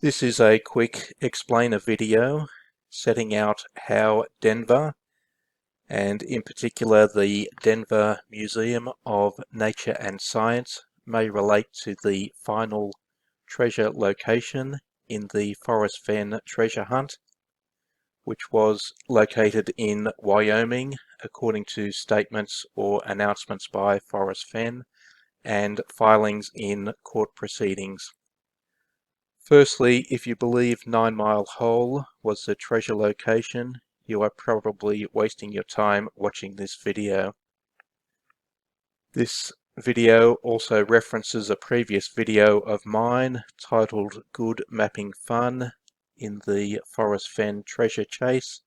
This is a quick explainer video setting out how Denver, and in particular the Denver Museum of Nature and Science, may relate to the final treasure location in the Forrest Fenn treasure hunt, which was located in Wyoming according to statements or announcements by Forrest Fenn and filings in court proceedings. Firstly, if you believe 9 Mile Hole was the treasure location, you are probably wasting your time watching this video. This video also references a previous video of mine titled Good Mapping Fun in the Forrest Fenn Treasure Chase.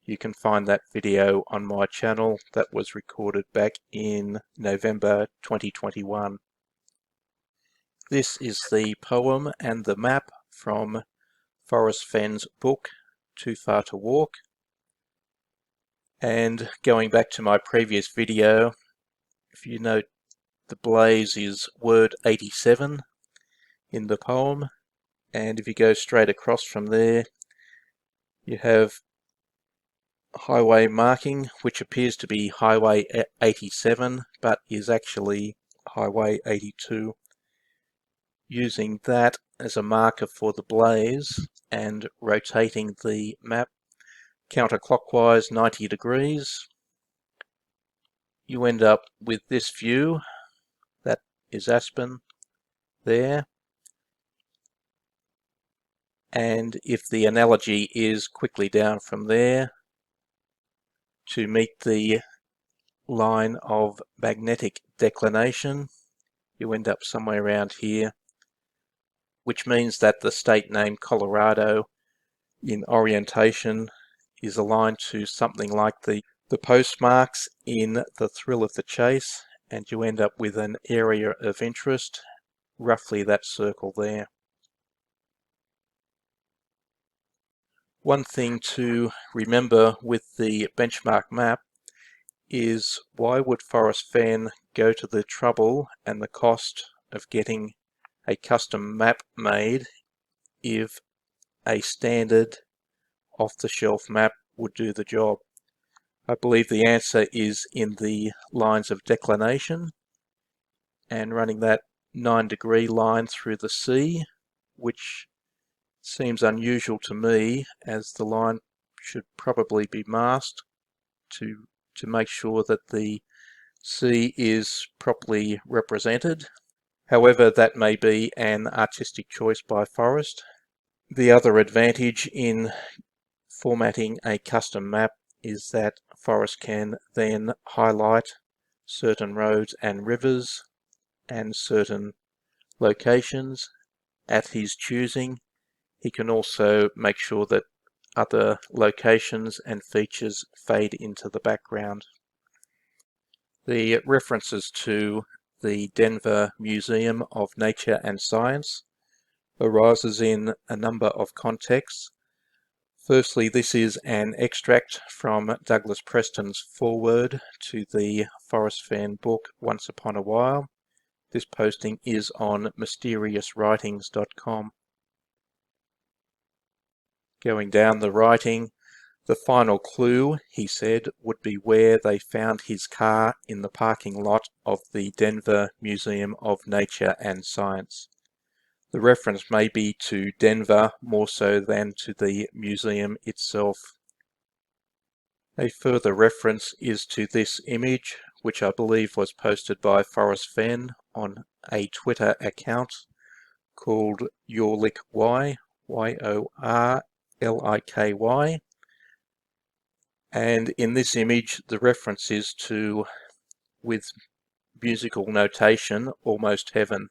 You can find that video on my channel. That was recorded back in November 2021. This is the poem and the map from Forrest Fenn's book, Too Far to Walk. And going back to my previous video, if you note the blaze is word 87 in the poem, and if you go straight across from there, you have highway marking, which appears to be Highway 87, but is actually Highway 82. Using that as a marker for the blaze and rotating the map counterclockwise 90 degrees, you end up with this view. That is Aspen there. And if the analogy is quickly down from there to meet the line of magnetic declination, you end up somewhere around here, which means that the state name Colorado in orientation is aligned to something like the postmarks in The Thrill of the Chase, and you end up with an area of interest, roughly that circle there. One thing to remember with the benchmark map is, why would Forrest Fenn go to the trouble and the cost of getting a custom map made if a standard off-the-shelf map would do the job? I believe the answer is in the lines of declination and running that 9-degree line through the sea, which seems unusual to me, as the line should probably be masked to make sure that the sea is properly represented. However, that may be an artistic choice by Forrest. The other advantage in formatting a custom map is that Forrest can then highlight certain roads and rivers and certain locations at his choosing. He can also make sure that other locations and features fade into the background. The references to the Denver Museum of Nature and Science arises in a number of contexts. Firstly, this is an extract from Douglas Preston's foreword to the Forrest Fenn book Once Upon a While. This posting is on mysteriouswritings.com. Going down the writing, the final clue, he said, would be where they found his car in the parking lot of the Denver Museum of Nature and Science. The reference may be to Denver more so than to the museum itself. A further reference is to this image, which I believe was posted by Forrest Fenn on a Twitter account called YourLickY, YORLIKY. And in this image, the reference is to, with musical notation, Almost Heaven,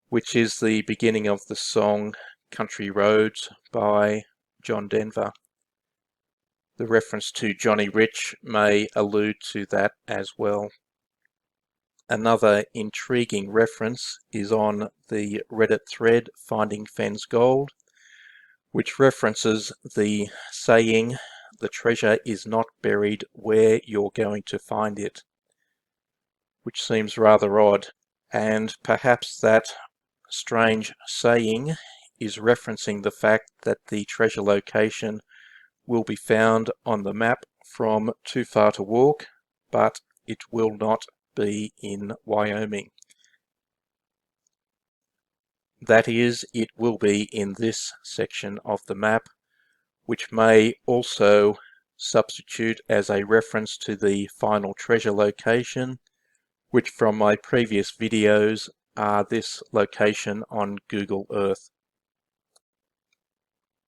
which is the beginning of the song Country Roads by John Denver. The reference to Johnny Rich may allude to that as well. Another intriguing reference is on the Reddit thread Finding Fenn's Gold, which references the saying, "The treasure is not buried where you're going to find it," which seems rather odd, and perhaps that strange saying is referencing the fact that the treasure location will be found on the map from Too Far to Walk, but it will not be in Wyoming. That is, it will be in this section of the map, which may also substitute as a reference to the final treasure location, which from my previous videos are this location on Google Earth.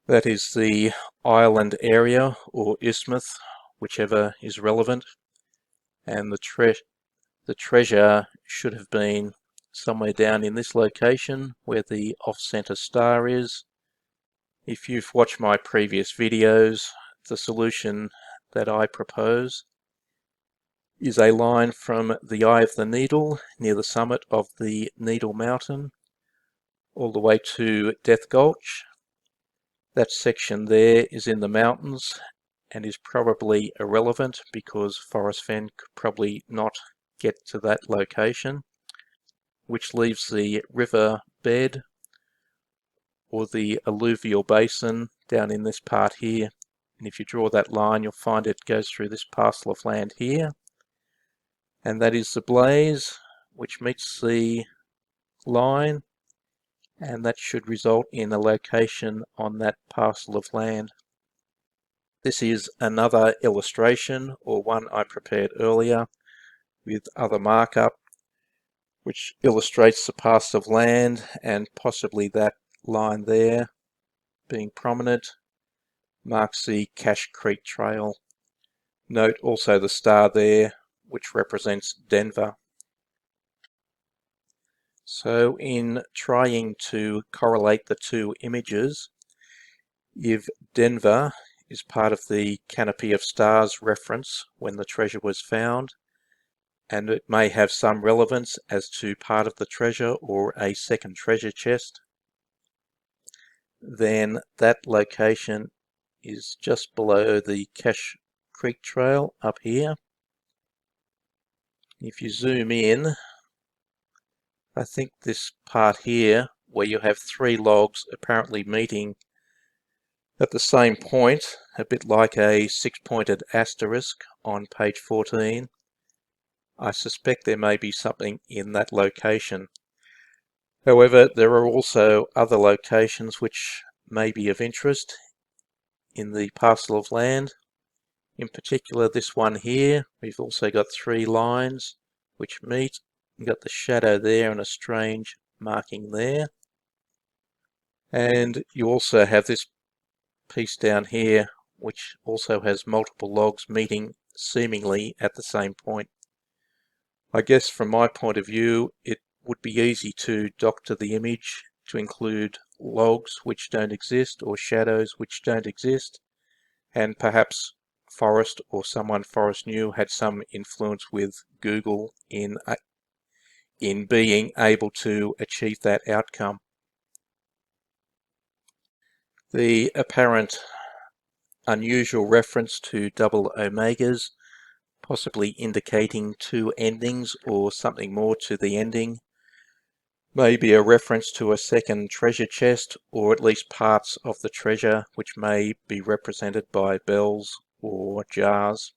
That is the island area or isthmus, whichever is relevant, and the treasure should have been somewhere down in this location where the off-center star is. If you've watched my previous videos, the solution that I propose is a line from the eye of the needle near the summit of the Needle Mountain all the way to Death Gulch. That section there is in the mountains and is probably irrelevant because Forrest Fenn could probably not get to that location, which leaves the river bed or the alluvial basin down in this part here. And if you draw that line, you'll find it goes through this parcel of land here. And that is the blaze, which meets the line, and that should result in a location on that parcel of land. This is another illustration, or one I prepared earlier with other markup, which illustrates the parcel of land, and possibly that line there being prominent marks the Cache Creek Trail. Note also the star there, which represents Denver. So in trying to correlate the two images, if Denver is part of the canopy of stars reference when the treasure was found, and it may have some relevance as to part of the treasure or a second treasure chest, then that location is just below the Cache Creek Trail up here. If you zoom in, I think this part here where you have three logs apparently meeting at the same point, a bit like a six-pointed asterisk on page 14, I suspect there may be something in that location. However, there are also other locations which may be of interest in the parcel of land. In particular, this one here, we've also got three lines which meet. You've got the shadow there and a strange marking there. And you also have this piece down here which also has multiple logs meeting seemingly at the same point. I guess from my point of view, it would be easy to doctor the image to include logs which don't exist or shadows which don't exist, and perhaps Forrest or someone Forrest knew had some influence with Google in being able to achieve that outcome. The apparent unusual reference to double omegas, possibly indicating two endings or something more to the ending, may be a reference to a second treasure chest, or at least parts of the treasure which may be represented by bells or jars.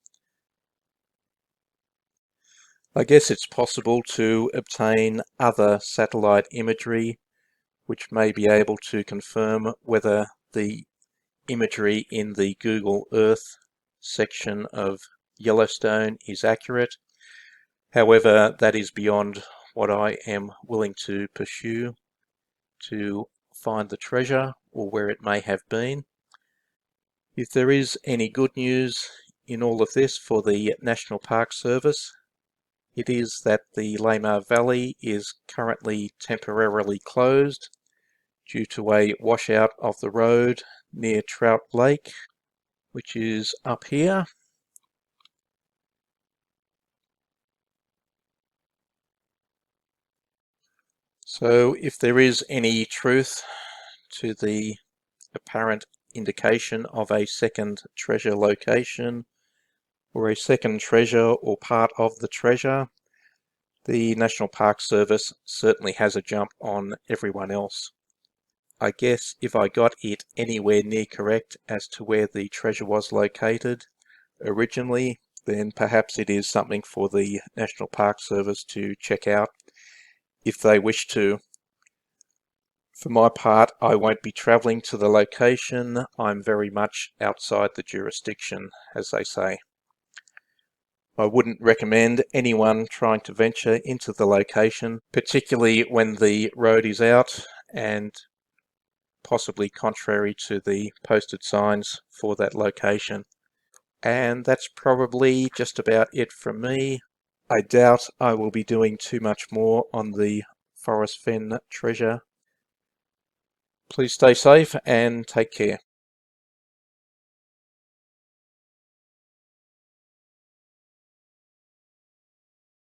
I guess it's possible to obtain other satellite imagery which may be able to confirm whether the imagery in the Google Earth section of Yellowstone is accurate. However, that is beyond what I am willing to pursue to find the treasure or where it may have been. If there is any good news in all of this for the National Park Service, it is that the Lamar Valley is currently temporarily closed due to a washout of the road near Trout Lake, which is up here. So if there is any truth to the apparent indication of a second treasure location or a second treasure or part of the treasure, the National Park Service certainly has a jump on everyone else. I guess if I got it anywhere near correct as to where the treasure was located originally, then perhaps it is something for the National Park Service to check out if they wish to. For my part, I won't be travelling to the location. I'm very much outside the jurisdiction, as they say. I wouldn't recommend anyone trying to venture into the location, particularly when the road is out and possibly contrary to the posted signs for that location. And that's probably just about it from me. I doubt I will be doing too much more on the Forrest Fenn treasure. Please stay safe and take care.